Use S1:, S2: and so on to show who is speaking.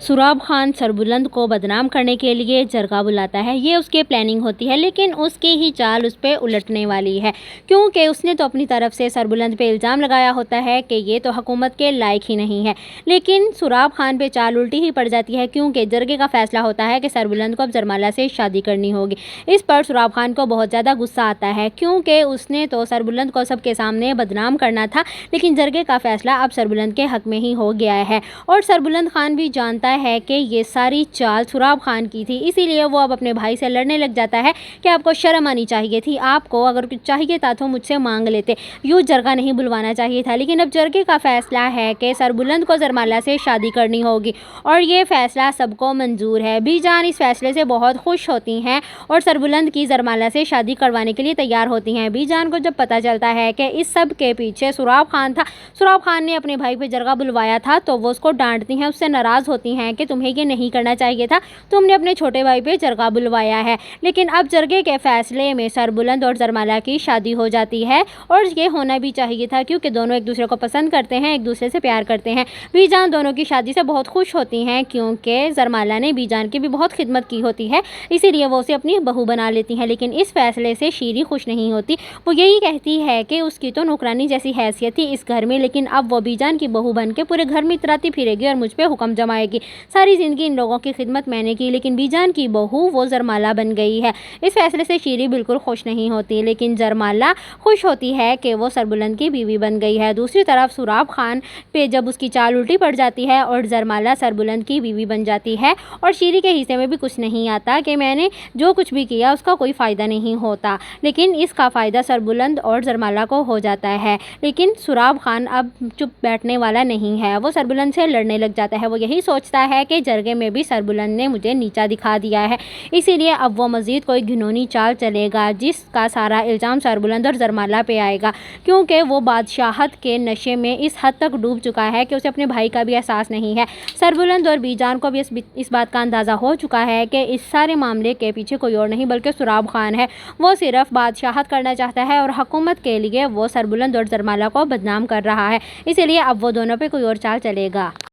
S1: سراب خان سربلند کو بدنام کرنے کے لیے جرگہ بلاتا ہے. یہ اس کی پلاننگ ہوتی ہے، لیکن اس کی ہی چال اس پہ الٹنے والی ہے، کیونکہ اس نے تو اپنی طرف سے سربلند پہ الزام لگایا ہوتا ہے کہ یہ تو حکومت کے لائق ہی نہیں ہے. لیکن سراب خان پہ چال الٹی ہی پڑ جاتی ہے، کیونکہ جرگے کا فیصلہ ہوتا ہے کہ سربلند کو اب زرمالہ سے شادی کرنی ہوگی. اس پر سراب خان کو بہت زیادہ غصہ آتا ہے، کیونکہ اس نے تو سربلند کو سب کے سامنے بدنام کرنا تھا، لیکن جرگے کا فیصلہ اب سربلند کے حق میں ہی ہو گیا ہے. اور سربلند خان بھی جانتا ہے کہ یہ ساری چال سراب خان کی تھی، اسی لیے وہ اب اپنے بھائی سے لڑنے لگ جاتا ہے کہ آپ کو شرم آنی چاہیے تھی، آپ کو اگر کچھ چاہیے تھا تو مجھ سے مانگ لیتے، یوں جرگہ نہیں بلوانا چاہیے تھا. لیکن اب جرگے کا فیصلہ ہے کہ سربلند کو زرمالہ سے شادی کرنی ہوگی، اور یہ فیصلہ سب کو منظور ہے. بی جان اس فیصلے سے بہت خوش ہوتی ہیں اور سربلند کی زرمالہ سے شادی کروانے کے لیے تیار ہوتی ہیں. بی جان کو جب پتہ چلتا ہے کہ اس سب کے پیچھے سراب خان تھا، سراب خان نے اپنے بھائی پہ جرگہ بلوایا تھا، تو وہ اس کو ڈانٹتی ہیں، اس سے ناراض ہوتی ہیں کہ تمہیں یہ نہیں کرنا چاہیے تھا، تم نے اپنے چھوٹے بھائی پہ جرگہ بلوایا ہے. لیکن اب جرگے کے فیصلے میں سربلند اور زرمالہ کی شادی ہو جاتی ہے، اور یہ ہونا بھی چاہیے تھا، کیونکہ دونوں ایک دوسرے کو پسند کرتے ہیں، ایک دوسرے سے پیار کرتے ہیں. بی جان دونوں کی شادی سے بہت خوش ہوتی ہیں، کیونکہ زرمالہ نے بی جان کی بھی بہت خدمت کی ہوتی ہے، اسی لیے وہ اسے اپنی بہو بنا لیتی ہیں. لیکن اس فیصلے سے شیری خوش نہیں ہوتی. وہ یہی کہتی ہے کہ اس کی تو نوکرانی جیسی حیثیت تھی اس گھر میں، لیکن اب وہ بی جان کی بہو بن کے پورے گھر میں اتراتی پھرے گی اور مجھ پہ حکم جمائے گی. ساری زندگی ان لوگوں کی خدمت میں نے کی، لیکن بی جان کی بہو وہ زرمالہ بن گئی ہے. اس فیصلے سے شیری بالکل خوش نہیں ہوتی، لیکن زرمالہ خوش ہوتی ہے کہ وہ سربلند کی بیوی بن گئی ہے. دوسری طرف سراب خان پہ جب اس کی چال الٹی پڑ جاتی ہے اور زرمالہ سربلند کی بیوی بن جاتی ہے، اور شیری کے حصے میں بھی کچھ نہیں آتا کہ میں نے جو کچھ بھی کیا اس کا کوئی فائدہ نہیں ہوتا، لیکن اس کا فائدہ سربلند اور زرمالہ کو ہو جاتا ہے. لیکن سراب خان اب چپ بیٹھنے والا نہیں ہے، وہ سربلند سے لڑنے لگ جاتا ہے. وہ یہی سوچتا ہے کہ جرگے میں بھی سربلند نے مجھے نیچا دکھا دیا ہے، اسی لیے اب وہ مزید کوئی گھنونی چال چلے گا جس کا سارا الزام سربلند اور زرمالہ پہ آئے گا، کیونکہ وہ بادشاہت کے نشے میں اس حد تک ڈوب چکا ہے کہ اسے اپنے بھائی کا بھی احساس نہیں ہے. سربلند اور بی جان کو بھی اس بات کا اندازہ ہو چکا ہے کہ اس سارے معاملے کے پیچھے کوئی اور نہیں بلکہ سراب خان ہے. وہ صرف بادشاہت کرنا چاہتا ہے اور حکومت کے لیے وہ سربلند اور زرمالہ کو بدنام کر رہا ہے، اسی لیے اب وہ دونوں پہ کوئی اور چال چلے گا.